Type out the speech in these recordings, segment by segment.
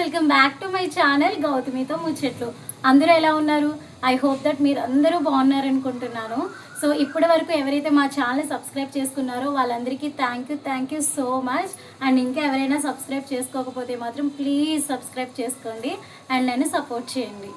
Welcome back to my channel గౌతమితో ముచ్చట్లు. అందరూ ఎలా ఉన్నారు? ఐ హోప్ దట్ మీరు అందరూ బాగున్నారు అనుకుంటున్నాను. సో ఇప్పటి వరకు ఎవరైతే మా ఛానల్ సబ్స్క్రైబ్ చేసుకున్నారో వాళ్ళందరికీ thank you so much. And ఇంకా ఎవరైనా సబ్స్క్రైబ్ చేసుకోకపోతే మాత్రం ప్లీజ్ సబ్స్క్రైబ్ చేసుకోండి అండ్ నన్ను సపోర్ట్ చేయండి.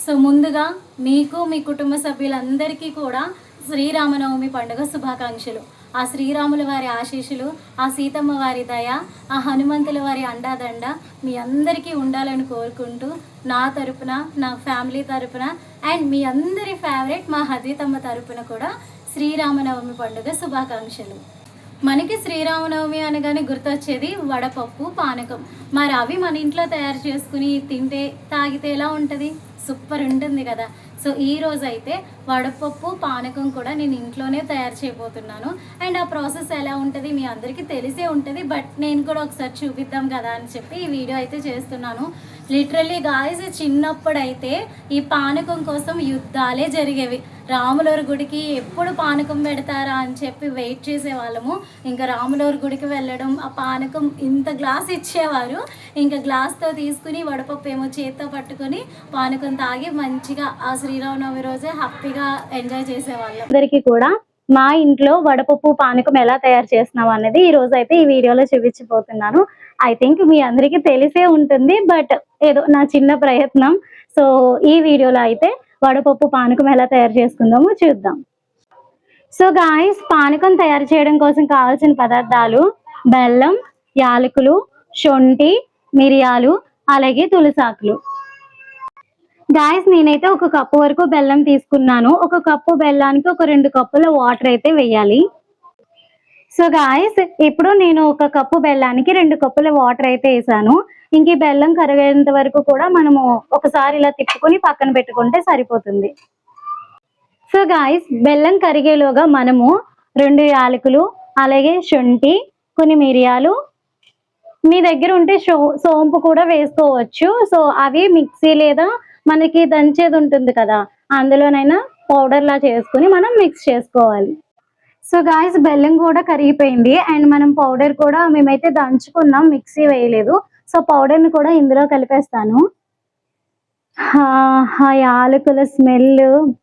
సో ముందుగా మీకు మీ కుటుంబ సభ్యులందరికీ కూడా శ్రీరామనవమి పండుగ శుభాకాంక్షలు. ఆ శ్రీరాముల వారి ఆశీస్సులు, ఆ సీతమ్మ వారి దయ, ఆ హనుమంతుల వారి అండాదండ మీ అందరికీ ఉండాలని కోరుకుంటూ నా తరపున, నా ఫ్యామిలీ తరపున అండ్ మీ అందరి ఫేవరెట్ మా హద్వితమ్మ తరపున కూడా శ్రీరామనవమి పండుగ శుభాకాంక్షలు. మనకి శ్రీరామనవమి అనగానే గుర్తొచ్చేది వడపప్పు, పానకం. మరి అవి మన ఇంట్లో తయారు చేసుకుని తింటే తాగితే ఎలా ఉంటుంది? సూపర్ ఉంటుంది కదా. సో ఈరోజు అయితే వడపప్పు, పానకం కూడా నేను ఇంట్లోనే తయారు చేయబోతున్నాను. అండ్ ఆ ప్రాసెస్ ఎలా ఉంటుంది మీ అందరికీ తెలిసే ఉంటుంది, బట్ నేను కూడా ఒకసారి చూపిద్దాం కదా అని చెప్పి ఈ వీడియో అయితే చేస్తున్నాను. లిటరల్లీ గాయస్, చిన్నప్పుడైతే ఈ పానకం కోసం యుద్ధాలే జరిగేవి. రాములవారి గుడికి ఎప్పుడు పానకం పెడతారా అని చెప్పి వెయిట్ చేసేవాళ్ళము. ఇంకా రాములవారి గుడికి వెళ్ళడం, ఆ పానకం ఇంత గ్లాస్ ఇచ్చేవారు, ఇంకా గ్లాస్తో తీసుకుని వడపప్పు ఏమో చేత్తో పట్టుకొని పానకం తాగి మంచిగా ఆ శ్రీరామనవమి రోజే హ్యాపీగా ఎంజాయ్ చేసేవాళ్ళం. అందరికీ కూడా మా ఇంట్లో వడపప్పు, పానకం ఎలా తయారు చేస్తున్నాం అనేది ఈ రోజు అయితే ఈ వీడియోలో చూపించబోతున్నాను. ఐ థింక్ మీ అందరికీ తెలిసే ఉంటుంది, బట్ ఏదో నా చిన్న ప్రయత్నం. సో ఈ వీడియోలో అయితే వడపప్పు, పానకం ఎలా తయారు చేసుకుందామో చూద్దాం. సో గాయస్, పానకం తయారు చేయడం కోసం కావాల్సిన పదార్థాలు బెల్లం, యాలకులు, శొంఠి, మిరియాలు, అలాగే తులసాకులు. గాయస్, నేనైతే ఒక కప్పు వరకు బెల్లం తీసుకున్నాను. ఒక కప్పు బెల్లానికి ఒక 2 కప్పుల వాటర్ అయితే వేయాలి. సో గాయస్, ఇప్పుడు నేను ఒక కప్పు బెల్లానికి 2 కప్పుల వాటర్ అయితే వేసాను. ఇంక ఈ బెల్లం కరిగేంత వరకు కూడా మనము ఒకసారి ఇలా తిప్పుకొని పక్కన పెట్టుకుంటే సరిపోతుంది. సో గాయస్, బెల్లం కరిగేలోగా మనము 2 యాలకులు, అలాగే శొంఠి, కొన్ని మిరియాలు, మీ దగ్గర ఉంటే సోంపు కూడా వేసుకోవచ్చు. సో అవి మిక్సీ లేదా మనకి దంచేది ఉంటుంది కదా, అందులోనైనా పౌడర్లా చేసుకుని మనం మిక్స్ చేసుకోవాలి. సో గాయస్, బెల్లం కూడా కరిగిపోయింది అండ్ మనం పౌడర్ కూడా మేమైతే దంచుకున్నాం, మిక్సీ వేయలేదు. సో పౌడర్ని కూడా ఇందులో కలిపేస్తాను. ఆ యాలకుల స్మెల్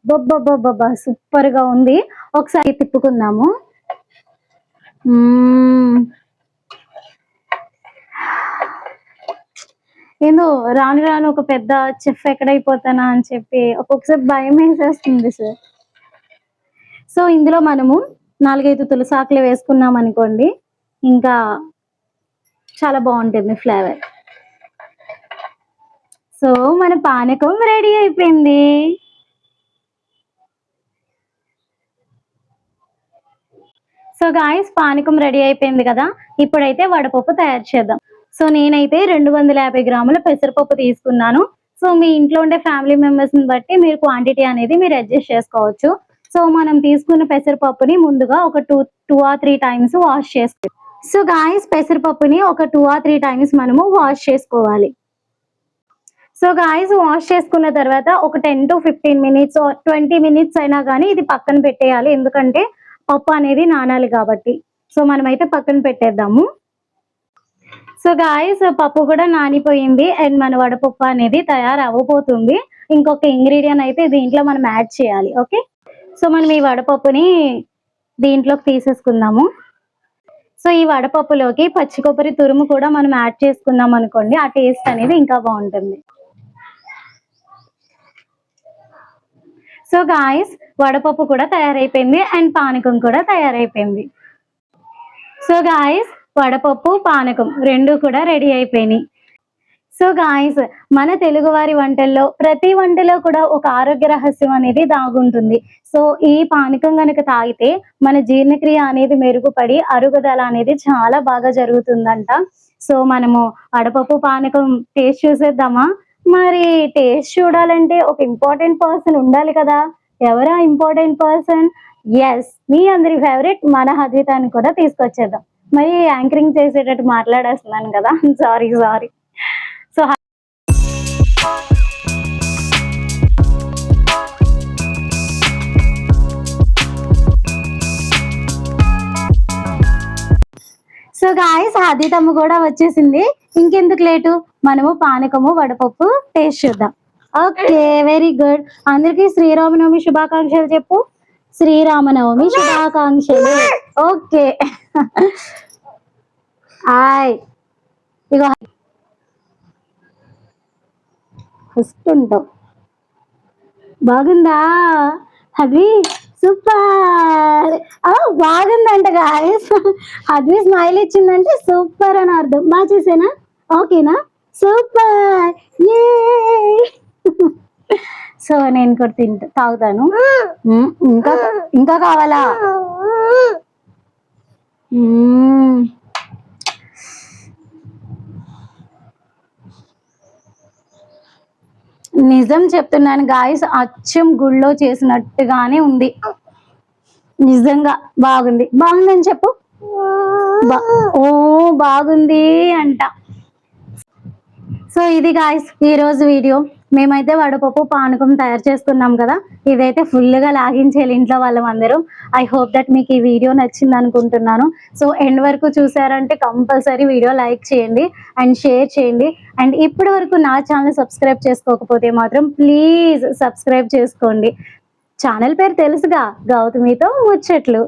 బొబ్బబ్బబ్బబ్బా సూపర్గా ఉంది. ఒకసారి తిప్పుకుందాము. ఏందో రాను రాను ఒక పెద్ద చెఫ్ ఎక్కడైపోతానా అని చెప్పి ఒక్కొక్కసారి భయం వేసేస్తుంది సార్. సో ఇందులో మనము 4-5 తులసాకులు వేసుకున్నాం అనుకోండి, ఇంకా చాలా బాగుంటుంది ఫ్లేవర్. సో మన పానకం రెడీ అయిపోయింది. సో గాయస్, పానకం రెడీ అయిపోయింది కదా. ఇప్పుడైతే వడపప్పు తయారు చేద్దాం. సో నేనైతే 250 గ్రాముల పెసరపప్పు తీసుకున్నాను. సో మీ ఇంట్లో ఉండే ఫ్యామిలీ మెంబర్స్ని బట్టి మీరు క్వాంటిటీ అనేది మీరు అడ్జస్ట్ చేసుకోవచ్చు. సో మనం తీసుకున్న పెసరపప్పుని ముందుగా ఒక 2 or 3 టైమ్స్ వాష్ చేసుకోవాలి. సో గాయస్, పెసరపప్పుని ఒక 2 or 3 టైమ్స్ మనము వాష్ చేసుకోవాలి. సో గాయస్, వాష్ చేసుకున్న తర్వాత ఒక 10 to 15 మినిట్స్ 20 మినిట్స్ అయినా కానీ ఇది పక్కన పెట్టేయాలి, ఎందుకంటే పప్పు అనేది నానాలి కాబట్టి. సో మనమైతే పక్కన పెట్టేద్దాము. సో గాయస్, పప్పు కూడా నానిపోయింది అండ్ మన వడపప్పు అనేది తయారవ్వబోతుంది. ఇంకొక ఇంగ్రీడియంట్ అయితే దీంట్లో మనం యాడ్ చేయాలి. ఓకే, సో మనం ఈ వడపప్పుని దీంట్లోకి తీసేసుకుందాము. సో ఈ వడపప్పులోకి పచ్చి కొబ్బరి తురుము కూడా మనం యాడ్ చేసుకున్నాం అనుకోండి, ఆ టేస్ట్ అనేది ఇంకా బాగుంటుంది. సో గాయస్, వడపప్పు కూడా తయారైపోయింది అండ్ పానకం కూడా తయారైపోయింది. సో గాయస్, వడపప్పు, పానకం 2 కూడా రెడీ అయిపోయినాయి. సో గాయస్, మన తెలుగువారి వంటల్లో ప్రతి వంటలో కూడా ఒక ఆరోగ్య రహస్యం అనేది దాగుంటుంది. సో ఈ పానకం కనుక తాగితే మన జీర్ణక్రియ అనేది మెరుగుపడి అరుగుదల అనేది చాలా బాగా జరుగుతుందంట. సో మనము వడపప్పు, పానకం టేస్ట్ చూసేద్దామా? మరి టేస్ట్ చూడాలంటే ఒక ఇంపార్టెంట్ పర్సన్ ఉండాలి కదా. ఎవరా ఇంపార్టెంట్ పర్సన్? ఎస్, మీ అందరి ఫేవరెట్ మన హద్వితాన్ని కూడా తీసుకొచ్చేద్దాం. మరి యాంకరింగ్ చేసేటట్టు మాట్లాడేస్తున్నాను కదా, సారీ. సో సో గాయస్ ఆదితమ్మ కూడా వచ్చేసింది. ఇంకెందుకు లేటు, మనము పానకము వడపప్పు టేస్ట్ చూద్దాం. Okay, very good. అందరికి శ్రీరామనవమి శుభాకాంక్షలు చెప్పు. శ్రీరామనవమి శుభాకాంక్షలు. Okay hi. ఇగో ఫస్ట్ ఉంటావు. బాగుందా అది? సూపర్. బాగుందంట గాయస్. అది స్మైల్ ఇచ్చిందంటే సూపర్ అని అర్థం. బాగా చేసేనా? ఓకేనా? సూపర్. ఏ సో నేను కూడా తాగుతాను. ఇంకా ఇంకా కావాలా? నిజం చెప్తున్నాను గాయస్, అచ్చం గుళ్ళో చేసినట్టుగానే ఉంది. నిజంగా బాగుంది. బాగుందని చెప్పు. ఓ బాగుంది అంట. సో ఇది గాయస్ ఈ రోజు వీడియో. మేమైతే వడపప్పు పానకం తయారు చేసుకున్నాం కదా, ఇదైతే ఫుల్గా లాగించేయాలి ఇంట్లో వాళ్ళం అందరం. ఐ హోప్ దట్ మీకు ఈ వీడియో నచ్చింది అనుకుంటున్నాను. సో ఎండ్ వరకు చూసారంటే కంపల్సరీ వీడియో లైక్ చేయండి అండ్ షేర్ చేయండి. అండ్ ఇప్పటి వరకు నా ఛానల్ సబ్స్క్రైబ్ చేసుకోకపోతే మాత్రం ప్లీజ్ సబ్స్క్రైబ్ చేసుకోండి. ఛానల్ పేరు తెలుసుగా, గౌతమితో ముచ్చట్లు.